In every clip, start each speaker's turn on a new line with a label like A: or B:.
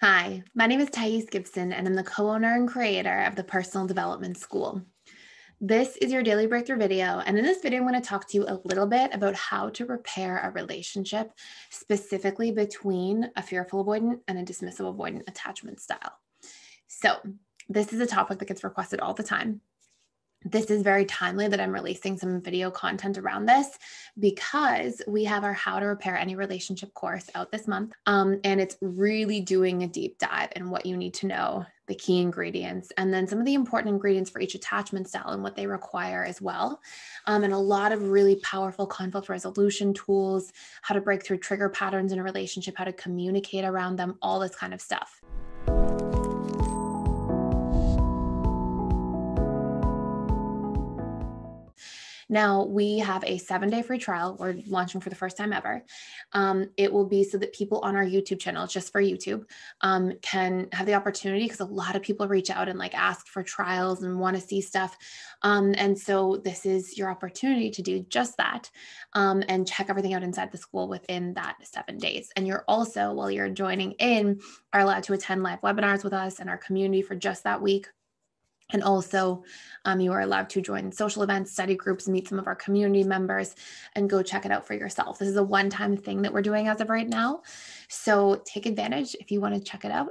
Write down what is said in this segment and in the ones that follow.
A: Hi, my name is Thais Gibson, and I'm the co-owner and creator of the Personal Development School. This is your daily breakthrough video, and in this video, I'm going to talk to you a little bit about how to repair a relationship, specifically between a fearful avoidant and a dismissive avoidant attachment style. So this is a topic that gets requested all the time. This is very timely that I'm releasing some video content around this because we have our How to Repair Any Relationship course out this month. And it's really doing a deep dive in what you need to know, the key ingredients, and then some of the important ingredients for each attachment style and what they require as well. And a lot of really powerful conflict resolution tools, how to break through trigger patterns in a relationship, how to communicate around them, all this kind of stuff. Now, we have a 7-day free trial. We're launching for the first time ever. It will be so that people on our YouTube channel, just for YouTube, can have the opportunity, because a lot of people reach out and ask for trials and want to see stuff. And so this is your opportunity to do just that and check everything out inside the school within that 7 days. And you're also, while you're joining in, are allowed to attend live webinars with us and our community for just that week. And also, you are allowed to join social events, study groups, meet some of our community members, and go check it out for yourself. This is a one-time thing that we're doing as of right now. So take advantage if you want to check it out.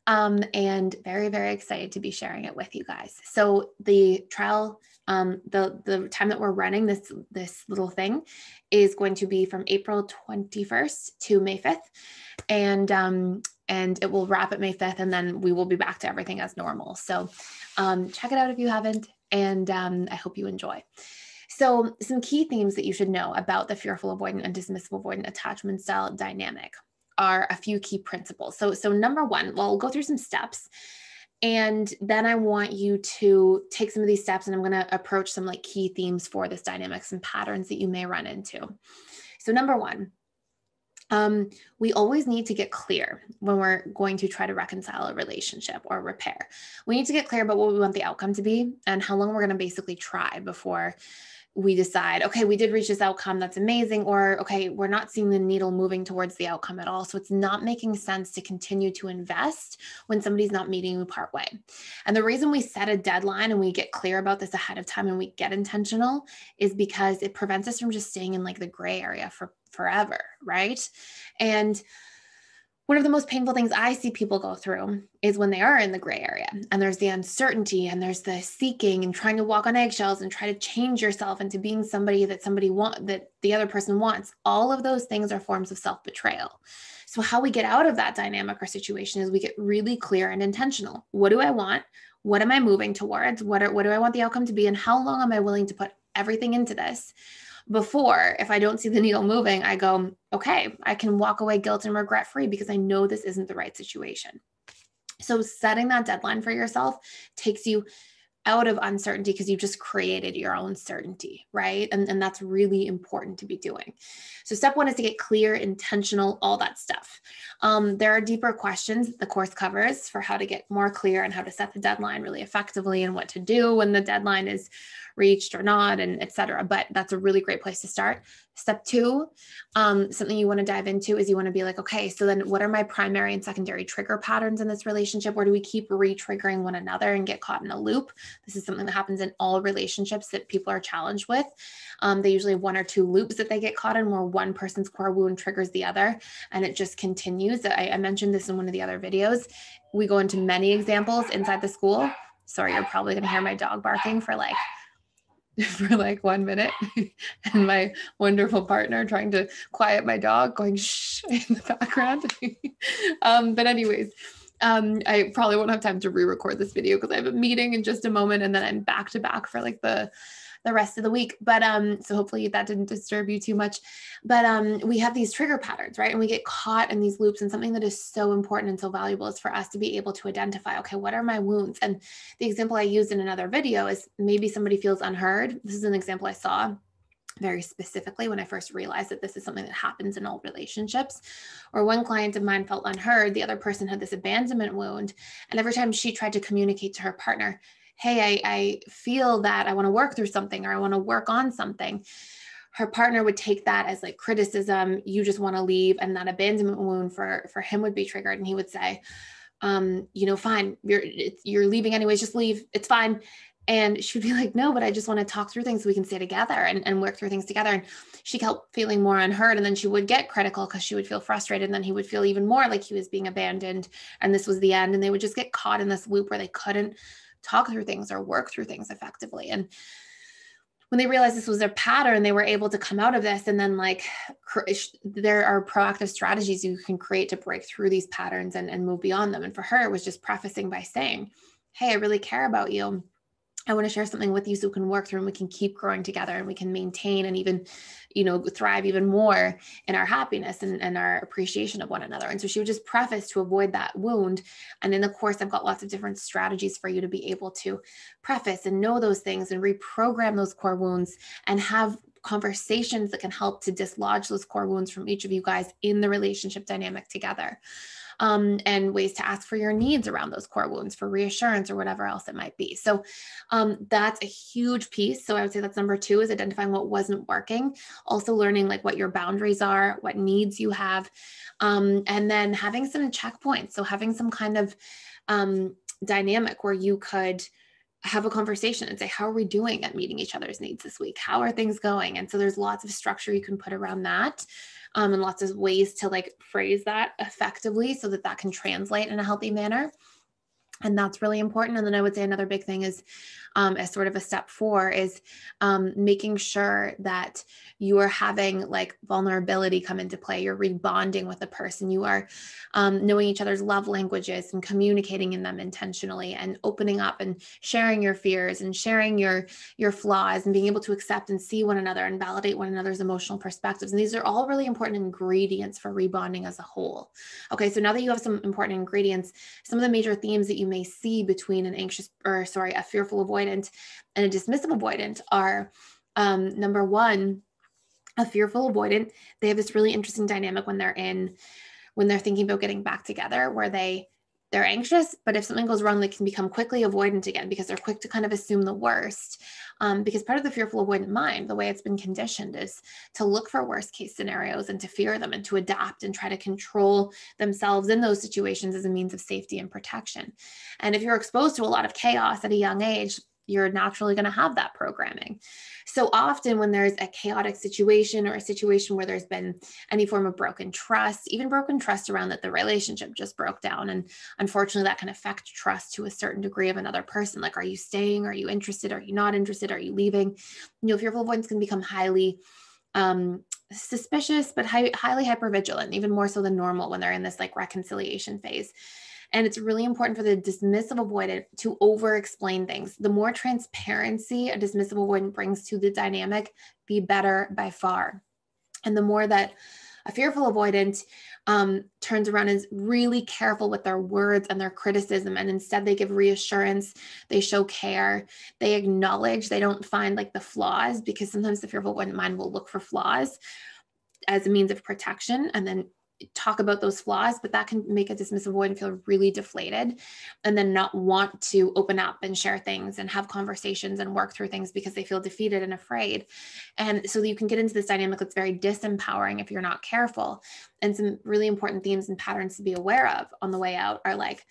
A: And very, very excited to be sharing it with you guys. So the trial, the time that we're running this little thing is going to be from April 21st to May 5th. And it will wrap at May 5th, and then we will be back to everything as normal. So check it out if you haven't, and I hope you enjoy. So some key themes that you should know about the fearful avoidant and dismissive avoidant attachment style dynamic are a few key principles. So number one, well, we'll go through some steps, and then I want you to take some of these steps, and I'm going to approach some key themes for this dynamic, some patterns that you may run into. So number one, we always need to get clear when we're going to try to reconcile a relationship or repair. We need to get clear about what we want the outcome to be and how long we're going to basically try before we decide, okay, we did reach this outcome, that's amazing, or okay, we're not seeing the needle moving towards the outcome at all. So it's not making sense to continue to invest when somebody's not meeting you part way. And the reason we set a deadline and we get clear about this ahead of time and we get intentional is because it prevents us from just staying in the gray area for forever, right? And one of the most painful things I see people go through is when they are in the gray area and there's the uncertainty and there's the seeking and trying to walk on eggshells and try to change yourself into being somebody that that the other person wants. All of those things are forms of self-betrayal. So how we get out of that dynamic or situation is we get really clear and intentional. What do I want? What am I moving towards? What do I want the outcome to be? And how long am I willing to put everything into this? Before, if I don't see the needle moving, I go, okay, I can walk away guilt and regret free because I know this isn't the right situation. So setting that deadline for yourself takes you out of uncertainty because you've just created your own certainty, right? And that's really important to be doing. So step one is to get clear, intentional, all that stuff. There are deeper questions that the course covers for how to get more clear and how to set the deadline really effectively and what to do when the deadline is reached or not, and et cetera. But that's a really great place to start. Step two, something you want to dive into is you want to be okay, so then what are my primary and secondary trigger patterns in this relationship? Where do we keep re-triggering one another and get caught in a loop? This is something that happens in all relationships that people are challenged with. They usually have one or two loops that they get caught in where one person's core wound triggers the other, and it just continues. I mentioned this in one of the other videos. We go into many examples inside the school. Sorry, you're probably going to hear my dog barking for 1 minute and my wonderful partner trying to quiet my dog going shh in the background. But anyways, I probably won't have time to re-record this video because I have a meeting in just a moment and then I'm back to back for the rest of the week. But so hopefully that didn't disturb you too much. But we have these trigger patterns, right? And we get caught in these loops. And something that is so important and so valuable is for us to be able to identify, okay, what are my wounds? And the example I used in another video is maybe somebody feels unheard. This is an example I saw very specifically when I first realized that this is something that happens in all relationships. Or one client of mine felt unheard. The other person had this abandonment wound. And every time she tried to communicate to her partner, hey, I feel that I want to work through something or I want to work on something, her partner would take that as like criticism. You just want to leave. And that abandonment wound for him would be triggered. And he would say, fine, you're leaving anyways, just leave. It's fine. And she would be like, no, but I just want to talk through things so we can stay together and work through things together. And she kept feeling more unheard. And then she would get critical because she would feel frustrated. And then he would feel even more like he was being abandoned. And this was the end. And they would just get caught in this loop where they couldn't talk through things or work through things effectively. And when they realized this was their pattern, they were able to come out of this. And then there are proactive strategies you can create to break through these patterns and move beyond them. And for her, it was just prefacing by saying, hey, I really care about you. I want to share something with you so we can work through and we can keep growing together and we can maintain and even, thrive even more in our happiness and our appreciation of one another. And so she would just preface to avoid that wound. And in the course, I've got lots of different strategies for you to be able to preface and know those things and reprogram those core wounds and have conversations that can help to dislodge those core wounds from each of you guys in the relationship dynamic together. And ways to ask for your needs around those core wounds for reassurance or whatever else it might be. So that's a huge piece. So I would say that's number 2 is identifying what wasn't working. Also learning like what your boundaries are, what needs you have, and then having some checkpoints. So having some kind of dynamic where you could have a conversation and say, how are we doing at meeting each other's needs this week? How are things going? And so there's lots of structure you can put around that. And lots of ways to like phrase that effectively so that can translate in a healthy manner. And that's really important. And then I would say another big thing is, as sort of a step 4 is making sure that you are having like vulnerability come into play. You're rebonding with the person. You are knowing each other's love languages and communicating in them intentionally and opening up and sharing your fears and sharing your flaws and being able to accept and see one another and validate one another's emotional perspectives. And these are all really important ingredients for rebonding as a whole. Okay, so now that you have some important ingredients, some of the major themes that you may see between a fearful avoidant and a dismissive avoidant are, number 1, a fearful avoidant. They have this really interesting dynamic when they're thinking about getting back together, where they're anxious, but if something goes wrong, they can become quickly avoidant again because they're quick to kind of assume the worst. Because part of the fearful avoidant mind, the way it's been conditioned, is to look for worst case scenarios and to fear them and to adapt and try to control themselves in those situations as a means of safety and protection. And if you're exposed to a lot of chaos at a young age, you're naturally going to have that programming. So often when there's a chaotic situation or a situation where there's been any form of broken trust, even broken trust around that the relationship just broke down. And unfortunately, that can affect trust to a certain degree of another person. Like, are you staying? Are you interested? Are you not interested? Are you leaving? Fearful avoidance can become highly suspicious, but highly hypervigilant, even more so than normal when they're in this like reconciliation phase. And it's really important for the dismissive avoidant to over-explain things. The more transparency a dismissive avoidant brings to the dynamic, the better by far. And the more that a fearful avoidant turns around and is really careful with their words and their criticism, and instead they give reassurance, they show care, they acknowledge, they don't find like the flaws, because sometimes the fearful avoidant mind will look for flaws as a means of protection and then talk about those flaws, but that can make a dismissive avoidant feel really deflated and then not want to open up and share things and have conversations and work through things because they feel defeated and afraid. And so you can get into this dynamic that's very disempowering if you're not careful. And some really important themes and patterns to be aware of on the way out are like,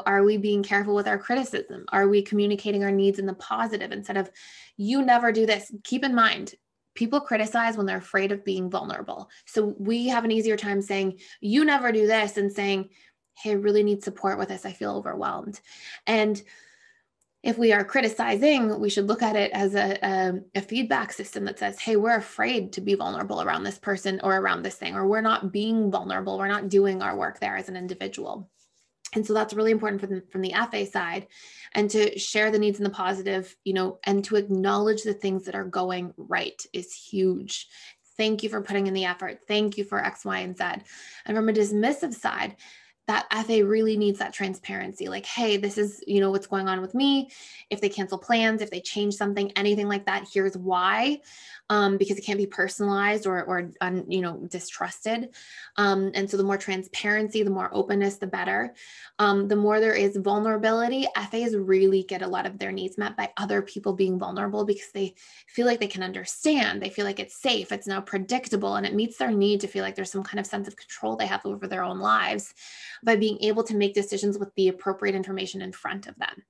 A: are we being careful with our criticism? Are we communicating our needs in the positive instead of, you never do this? Keep in mind, people criticize when they're afraid of being vulnerable. So we have an easier time saying, you never do this, and saying, hey, I really need support with this. I feel overwhelmed. And if we are criticizing, we should look at it as a feedback system that says, hey, we're afraid to be vulnerable around this person or around this thing, or we're not being vulnerable. We're not doing our work there as an individual. And so that's really important from the FA side, and to share the needs in the positive, and to acknowledge the things that are going right is huge. Thank you for putting in the effort. Thank you for X, Y, and Z. And from a dismissive side, that FA really needs that transparency. Like, hey, this is, what's going on with me. If they cancel plans, if they change something, anything like that, here's why. Because it can't be personalized or distrusted. And so the more transparency, the more openness, the better. The more there is vulnerability, FAs really get a lot of their needs met by other people being vulnerable because they feel like they can understand. They feel like it's safe, it's now predictable, and it meets their need to feel like there's some kind of sense of control they have over their own lives by being able to make decisions with the appropriate information in front of them.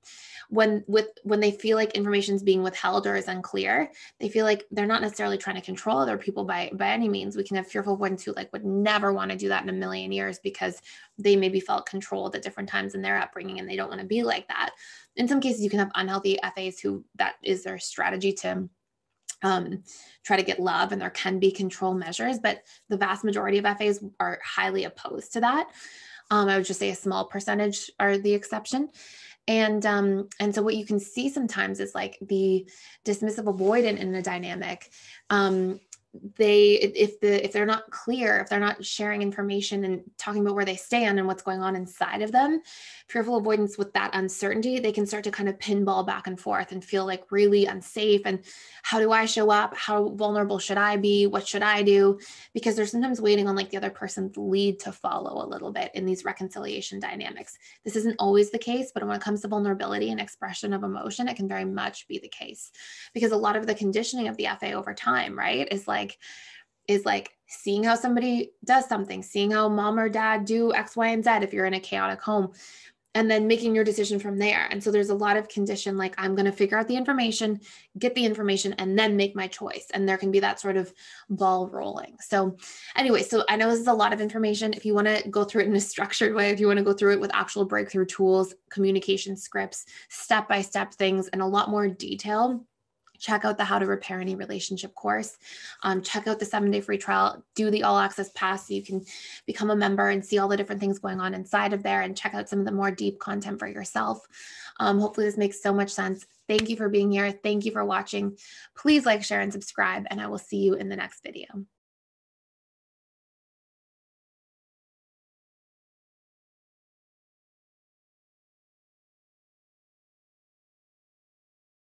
A: When they feel like information is being withheld or is unclear, they feel like they're not necessarily trying to control other people by any means. We can have fearful avoidants who would never want to do that in a million years because they maybe felt controlled at different times in their upbringing and they don't want to be like that. In some cases, you can have unhealthy FAs who that is their strategy to try to get love, and there can be control measures, but the vast majority of FAs are highly opposed to that. I would just say a small percentage are the exception. And so what you can see sometimes is like the dismissive avoidant in the dynamic, if they're not clear, if they're not sharing information and talking about where they stand and what's going on inside of them, fearful avoidance with that uncertainty, they can start to kind of pinball back and forth and feel like really unsafe. And how do I show up? How vulnerable should I be? What should I do? Because they're sometimes waiting on like the other person's lead to follow a little bit in these reconciliation dynamics. This isn't always the case, but when it comes to vulnerability and expression of emotion, it can very much be the case, because a lot of the conditioning of the FA over time, right, is like seeing how somebody does something, seeing how mom or dad do X, Y, and Z if you're in a chaotic home, and then making your decision from there. And so there's a lot of condition, like I'm going to figure out the information, get the information, and then make my choice. And there can be that sort of ball rolling. So anyway, so I know this is a lot of information. If you want to go through it in a structured way, if you want to go through it with actual breakthrough tools, communication scripts, step-by-step things, and a lot more detail, check out the How to Repair Any Relationship course. Check out the 7-day free trial, do the all access pass so you can become a member and see all the different things going on inside of there, and check out some of the more deep content for yourself. Hopefully this makes so much sense. Thank you for being here. Thank you for watching. Please like, share, and subscribe, and I will see you in the next video.